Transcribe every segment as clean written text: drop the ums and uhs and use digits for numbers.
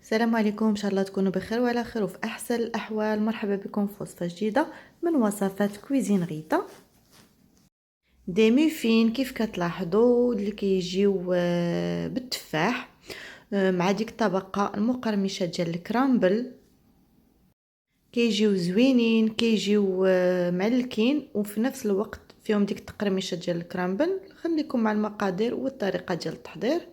السلام عليكم، ان شاء الله تكونوا بخير وعلى خير وفي احسن الاحوال. مرحبا بكم في وصفه جديده من وصفات كويزين غيتا. دي ميفين كيف كتلاحظوا اللي كيجيو بالتفاح، مع ديك الطبقه المقرمشه ديال الكرامبل. كيجيو زوينين، كيجيو معلكين، وفي نفس الوقت فيهم ديك التقرمشه ديال الكرامبل. خليكم مع المقادير والطريقه ديال التحضير،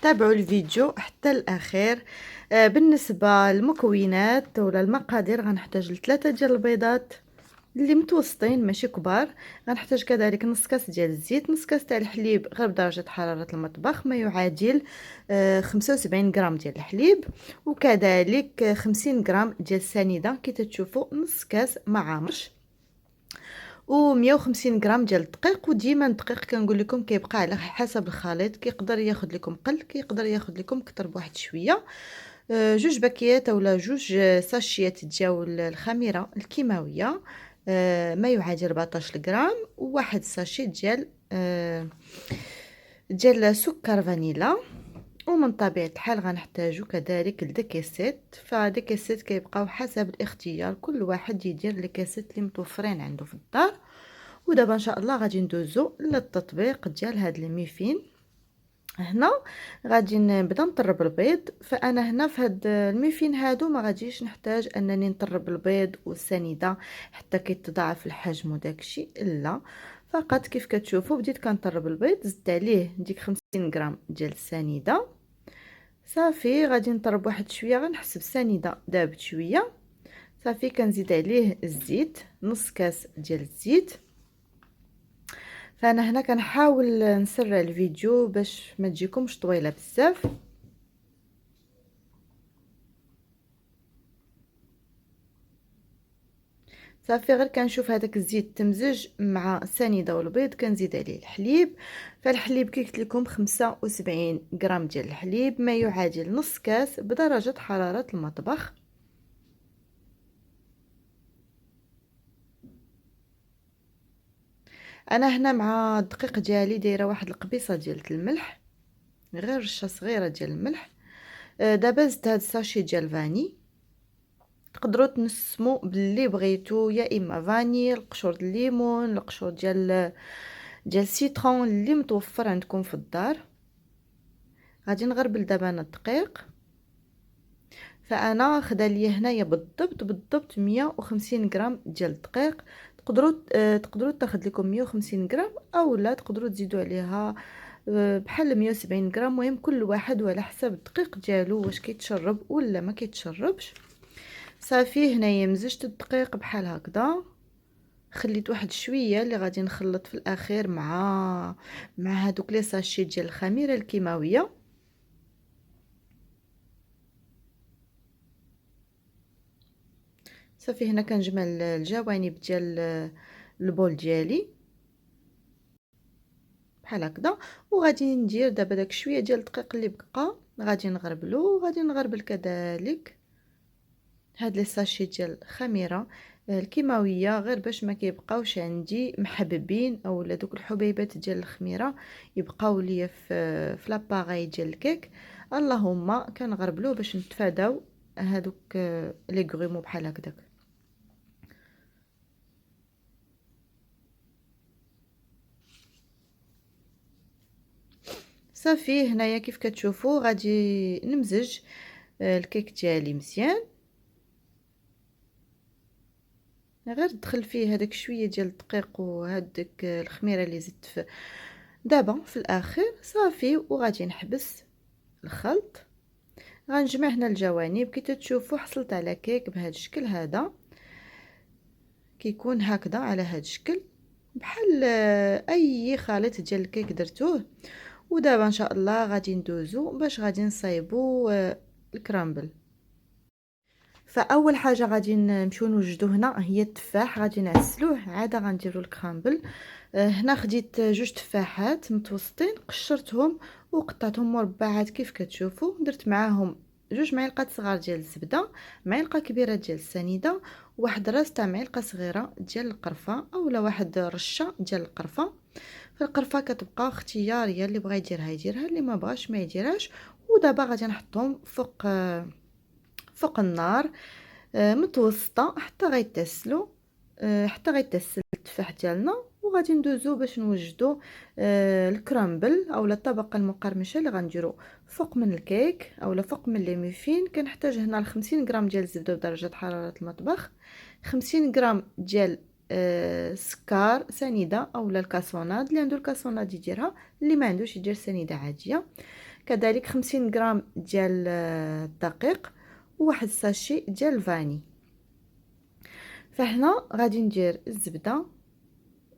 تابعوا الفيديو حتى الاخير. بالنسبه للمكونات ولا المقادير، غنحتاج لثلاثه ديال البيضات اللي متوسطين ماشي كبار. غنحتاج كذلك نص كاس ديال الزيت، نص كاس تاع الحليب غير بدرجه حراره المطبخ ما يعادل 75 غرام ديال الحليب، وكذلك 50 غرام ديال السنيده كي تشوفوا، نص كاس معامرش، و150 غرام ديال الدقيق. وديما الدقيق كنقول لكم كيبقى على حسب الخليط، كيقدر ياخذ لكم قل، كيقدر ياخذ لكم كتر بواحد شويه. جوج باكيات اولا جوج ساشيات ديال الخميره الكيماويه، ما يعادل 14 غرام، وواحد ساشي ديال سكر فانيلا. ومن طبيعه الحال غنحتاجو كذلك الدكيسات، فدكيسات كيبقاو حسب الاختيار، كل واحد يدير لي كاسات اللي متوفرين عنده في الدار. ودابا ان شاء الله غادي ندوزو للتطبيق ديال هاد الميفين. هنا غادي نبدا نطرب البيض. فانا هنا في هاد الميفين هادو ما غاديش نحتاج انني نطرب البيض والسنيده حتى كيتضاعف الحجم وداكشي، لا، فقط كيف كتشوفوا بديت كنطرب البيض، زدت عليه ديك 50 غرام ديال السنيده. صافي غادي نطرب واحد شويه، غنحسب السنيده دابت شويه. صافي كنزيد عليه الزيت، نص كاس ديال الزيت. فانا هنا كنحاول نسرع الفيديو باش ما تجيكمش طويله بزاف. صافي غير كنشوف هذاك الزيت تمزج مع السنيده والبيض، كنزيد عليه الحليب. فالحليب كي قلت لكم 75 غرام ديال الحليب، ما يعادل نص كاس بدرجه حراره المطبخ. انا هنا مع الدقيق ديالي دايره واحد القبيصه ديال الملح، غير رشه صغيره ديال الملح. دابا زدت هاد الساشي ديال فاني، تقدروا تنسموا باللي بغيتو، يا اما فاني، القشور الليمون، القشور ديال السيترون اللي متوفر عندكم في الدار. غادي نغربل دابا انا الدقيق. فانا خدا ليا هنايا بالضبط 150 غرام ديال الدقيق. تقدروا تاخذ لكم 150 غرام، او لا تقدروا تزيدوا عليها بحال 170 غرام. المهم كل واحد وعلى حسب الدقيق ديالو واش كيتشرب ولا ما كيتشربش. صافي هنايا مزجت الدقيق بحال هكذا، خليت واحد شويه اللي غادي نخلط في الاخير مع هذوك لي ساشي ديال الخميره الكيماويه. صافي هنا كنجمع الجوانب ديال البول ديالي بحال هكذا، وغادي ندير دابا داك شويه ديال الدقيق اللي بقى غادي نغربلو. وغادي نغربل كذلك هاد لي ساشي ديال الخميره الكيماويه، غير باش ما كيبقاوش عندي محببين اولا دوك الحبيبات ديال الخميره يبقاو ليا في لاباغاي ديال الكيك. اللهم كنغربلو باش نتفاداو هادوك لي غرومو بحال هكذاك. صافي هنايا كيف كتشوفوا غادي نمزج الكيك ديالي مزيان، غير ندخل فيه هذاك شويه ديال الدقيق وهذيك الخميره اللي زدت دابا في الاخر. صافي وغادي نحبس الخلط. غنجمع هنا الجوانب كي تشوفوا حصلت على كيك بهذا الشكل هذا، كيكون هكذا على هذا الشكل بحال اي خليط ديال الكيك درتوه. ودابا ان شاء الله غادي ندوزو باش غادي نصايبو الكرامبل. فاول حاجه غادي نمشيو نوجدو هنا هي التفاح، غادي نعسلوه عاد غنديروا الكرامبل. هنا خديت جوج تفاحات متوسطين، قشرتهم وقطعتهم مربعات كيف كتشوفوا. درت معاهم جوج معالق صغار ديال الزبده، معلقه كبيره ديال السنيده، واحد راس تاع معلقه صغيره ديال القرفه اولا واحد رشه ديال القرفه. فالقرفه كتبقى اختياريه، اللي بغى يديرها يديرها، اللي ما بغاش ما يديرهاش. ودابا غادي نحطهم فوق النار متوسطه حتى غيتسلوا، حتى غيتسل التفاح ديالنا. وغادي ندوزو باش نوجدو الكرامبل اولا الطبقه المقرمشه اللي غنديرو فوق من الكيك اولا فوق من لي ميفين. كنحتاج هنا 50 غرام ديال الزبده بدرجه حراره المطبخ، 50 غرام ديال سكر سنيده اولا الكاسوناد، اللي عنده الكاسوناد يديرها، اللي ما عندوش يدير سنيده عاديه. كذلك 50 غرام ديال الدقيق، وواحد ساشي ديال الفاني. فهنا غادي ندير الزبده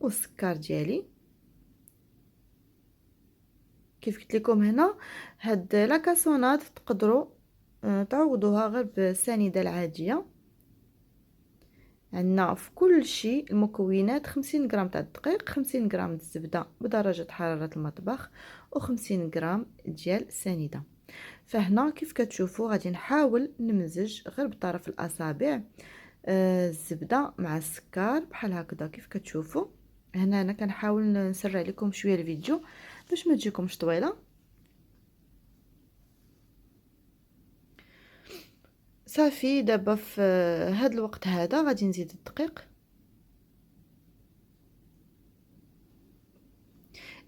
والسكر ديالي. كيف قلت لكم هنا هاد لاكاسونات تقدروا تعوضوها غير بالسنيده العاديه. عندنا في كل شيء المكونات 50 غرام تاع الدقيق، 50 غرام الزبده بدرجه حراره المطبخ، و50 غرام ديال السنيده. فهنا كيف كتشوفوا غادي نحاول نمزج غير بطرف الاصابع الزبده مع السكر بحال هكذا. كيف كتشوفوا هنا انا كنحاول نسرع لكم شويه الفيديو باش ما تجيكمش طويله. صافي دابا في هذا الوقت هذا غادي نزيد الدقيق.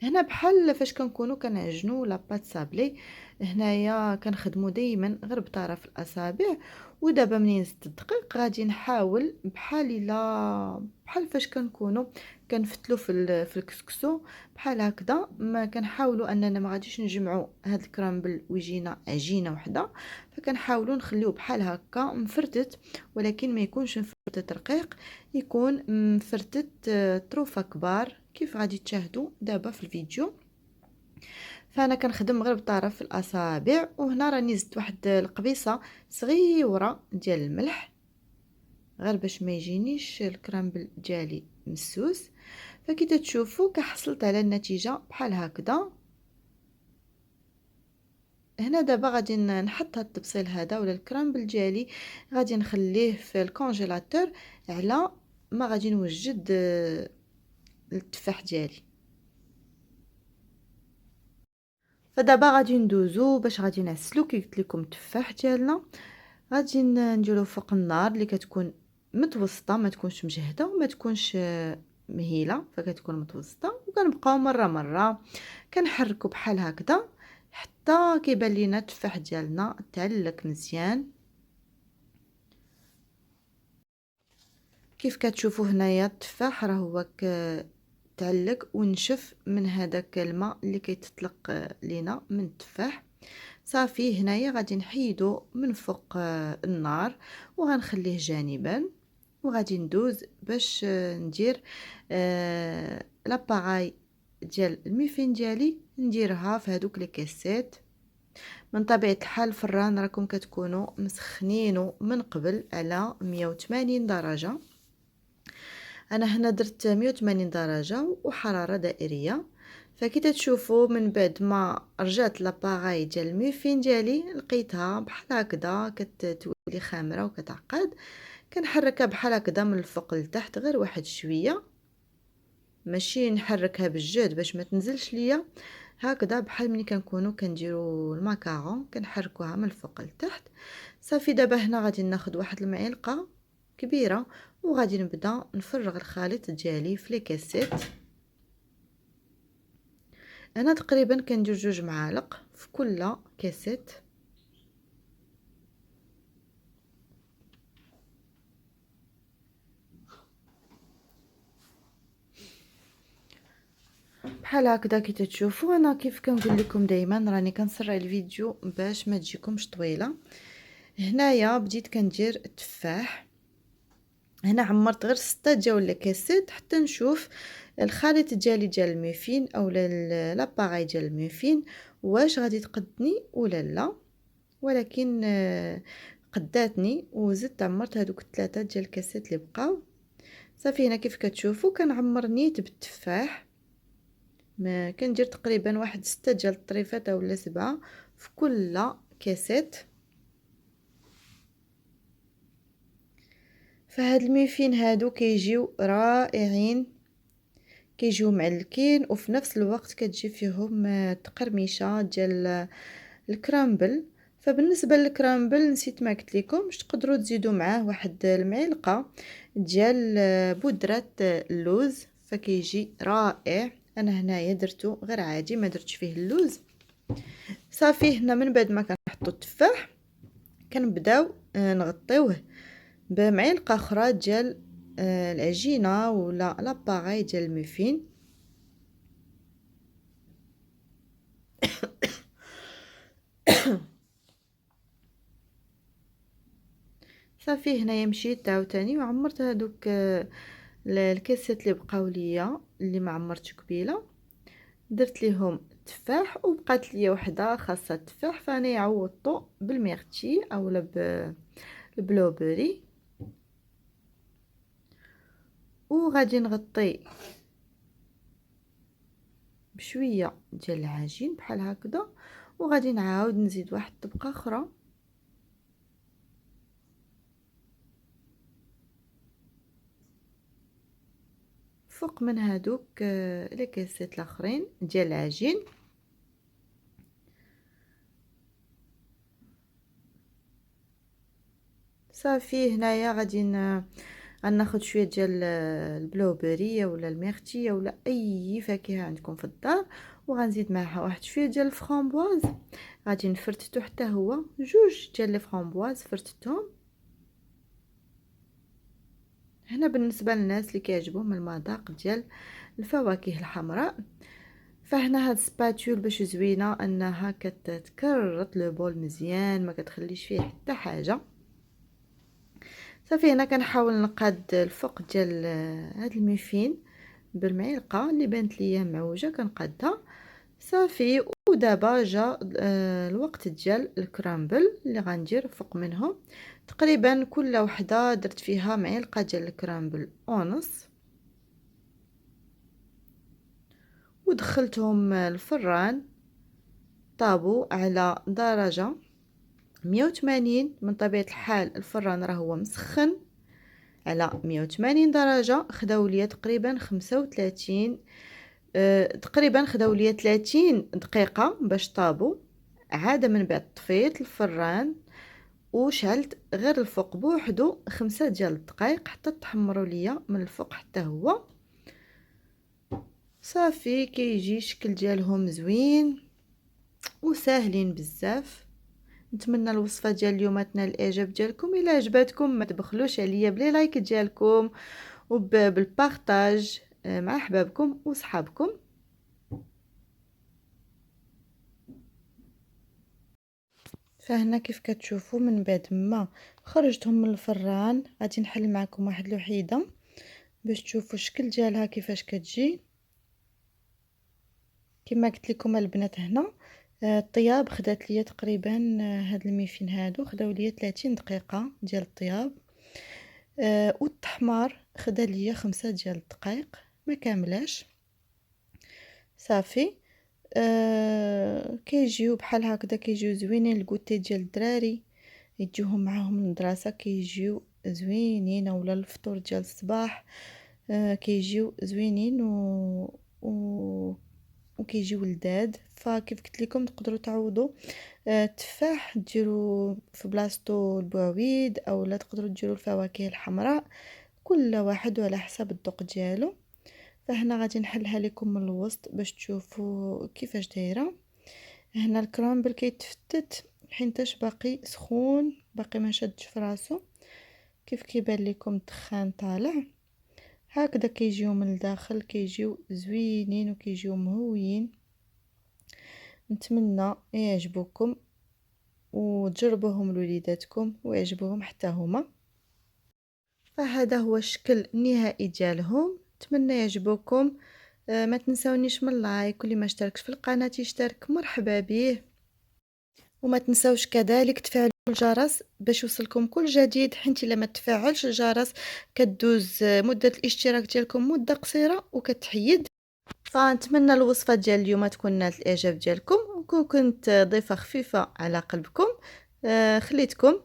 هنا بحال فاش كنكونوا كنعجنوا لاباط صابلي، هنايا كنخدموا دائما غير بطرف الاصابع. ودابا منين زدت الدقيق غادي نحاول بحال فاش كنكونوا كنفتلوا في الكسكسو بحال هكذا. ما كنحاولوا اننا ما غاديش نجمعوا هاد الكرامبل ويجينا عجينه وحده، فكنحاولوا نخليوه بحال هكا مفرتت، ولكن ما يكونش مفرتت رقيق، يكون مفرتت طروفه كبار كيف غادي تشاهدوا دابا في الفيديو. فانا كنخدم غير بطرف الاصابع. وهنا راني زدت واحد القبيصه صغيره ديال الملح غير باش ما يجينيش الكرامبل ديالي مسوس. فكي تشوفوا كحصلت على النتيجه بحال هكذا. هنا دابا غادي نحط هاد التبصيل هذا ولا الكرامبل ديالي، غادي نخليه في الكونجيلاتور على ما غادي نوجد التفاح ديالي. فدابا غادي ندوزو باش غادي نعسلو. كي قلت لكم التفاح ديالنا غادي نديرو فوق النار اللي كتكون متوسطه، ما تكونش مجهده وما تكونش مهيله، فكتكون متوسطه. وكنبقاو مره مره كنحركو بحال هكذا حتى كيبان لينا التفاح ديالنا تعلق مزيان. كيف كتشوفوا هنايا التفاح راه هو تعلق ونشف من هذاك الماء اللي كيتطلق لينا من التفاح. صافي هنايا غادي نحيدو من فوق النار وغنخليه جانبا. وغادي ندوز باش ندير لاباغاي ديال الميفين ديالي، نديرها في هذوك لي كيسات. من طبيعه الحال الفران راكم كتكونوا مسخنينه من قبل على 180 درجه. انا هنا درت 180 درجه وحراره دائريه. فكي تشوفوا من بعد ما رجعت لاباغاي ديال الميفين ديالي لقيتها بحال هكذا كتولي خامره وكتعقد. كنحركها بحال هكذا من الفوق لتحت غير واحد شويه، ماشي نحركها بالجهد باش ما تنزلش ليا، هكذا بحال ملي كنكونوا كنديروا الماكارون كنحركوها من الفوق لتحت. صافي دابا هنا غادي ناخذ واحد المعلقه كبيره وغادي نبدا نفرغ الخليط ديالي في لي كاسيت. انا تقريبا كندير 2 معالق في كل كاسيت. بحال هكذا كي تشوفوا. انا كيف كنقول لكم دائما راني كنسرع الفيديو باش ما تجيكمش طويله. هنايا بديت كندير التفاح. هنا عمرت غير 6 ديال لي كاسيت حتى نشوف الخليط ديالي ديال الميفين اولا لاباغاي ديال الميفين واش غادي تقدني ولا لا. ولكن قداتني وزدت عمرت هذوك 3 ديال الكاسيت اللي بقاو. صافي هنا كيف كتشوفوا كنعمر نيت بالتفاح. ما كندير تقريبا واحد 6 ديال الطريفات اولا 7 في كل كاسيت. فهاد الميفين هادو كيجيو رائعين، كيجيو معلكين وفي نفس الوقت كتجي فيهم تقرميشه ديال الكرامبل. فبالنسبه للكرامبل نسيت ما قلت لكمش، تقدروا تزيدوا معاه واحد المعلقه ديال بودره اللوز، فكيجي رائع. انا هنايا درتو غير عادي، ما درتش فيه اللوز. صافي هنا من بعد ما كنحطوا التفاح كنبداو نغطيوه بمعلقه اخرى ديال العجينه ولا لاباغاي ديال الموفين. صافي هنايا مشيت عاوتاني وعمرت هذوك الكاسات اللي بقاو ليا اللي ما عمرتش قبيله، درت ليهم التفاح وبقات ليا وحده خاصه التفاح، فانا عوضته بالميرتي اولا بالبلوبري. وغادي نغطي بشويه ديال العجين بحال هكذا، وغادي نعاود نزيد واحد الطبقه اخرى فوق من هادوك لي كاسات الاخرين ديال العجين. صافي هنايا غادي غناخد شويه ديال البلوبريه ولا الميرتيه ولا اي فاكهه عندكم في الدار، وغنزيد معها واحد شويه ديال الفرامبواز. غادي نفرتتو حتى هو جوج ديال لي فرامبواز فرتتهم. هنا بالنسبه للناس اللي كيعجبهم المذاق ديال الفواكه الحمراء، فهنا هاد سباتول باش زوينه انها كتكرط لو بول مزيان، ما كتخليش فيه حتى حاجه. صافي هنا كنحاول نقاد الفوق ديال هاد الميفين بالمعلقه اللي بانت ليا معوجه كنقادها. صافي ودابا جا الوقت ديال الكرامبل اللي غندير فوق منهم. تقريبا كل وحده درت فيها معلقه ديال الكرامبل ونص، ودخلتهم الفران طابو على درجه 180. من طبيعه الحال الفران راه هو مسخن على 180 درجه. خداو ليا تقريبا 35 تقريبا خداو ليا 30 دقيقه باش طابو. عاد من بعد طفيت الفران وشعلت غير الفوق بوحدو 5 ديال الدقائق حتى تحمروا ليا من الفوق حتى هو. صافي كيجي شكل ديالهم زوين وساهلين بزاف. نتمنى الوصفه ديال اليوم تنال الاعجاب ديالكم. الا عجبتكم ما تبخلوش عليا بلي لايك ديالكم وبالبارطاج مع احبابكم وصحابكم. فهنا كيف كتشوفوا من بعد ما خرجتهم من الفران غادي نحل معكم واحد الوحيده باش تشوفوا الشكل ديالها كيفاش كتجي. كما قلت لكم البنات هنا الطياب خدات ليا تقريبا هاد الميفين هادو خداو ليا 30 دقيقه ديال الطياب. والتحمار خدا ليا 5 ديال الدقائق ما كاملاش. صافي كيجيو بحال هكذا، كيجيو زوينين. الكوتي ديال الدراري يجيوهم معاهم للمدرسه كيجيو زوينين، اولا الفطور ديال الصباح كيجيو زوينين وكيجيو لذاذ. فكيف قلت لكم تقدروا تعوضوا التفاح ديروا في بلاصتو البعويد، اولا تقدروا ديروا الفواكه الحمراء، كل واحد على حسب الذوق ديالو. فهنا غادي نحلها لكم من الوسط باش تشوفوا كيفاش دايره. هنا الكرامبل كيتفتت حينتاش باقي سخون، باقي ما شدش في راسو. كيف كيبان لكم الدخان طالع هكذا كيجيو من الداخل، كيجيو زوينين وكيجيو مهويين. نتمنى يعجبوكم وتجربوهم لوليداتكم ويعجبوهم حتى هما. فهذا هو الشكل النهائي ديالهم. نتمنى يعجبوكم. ما تنساونيش من لايك، واللي ما اشتركش في القناه يشترك مرحبا به. وما تنساوش كذلك تفعلوا الجرس باش يوصلكم كل جديد، حيت الا ما تفعلش الجرس كدوز مده الاشتراك ديالكم مده قصيره وكتحيد. فنتمنى الوصفه ديال اليوم تكون نالت الاعجاب ديالكم، وكون كنت ضيفه خفيفه على قلبكم. خليتكم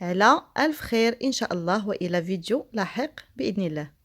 على الف خير ان شاء الله، والى فيديو لاحق باذن الله.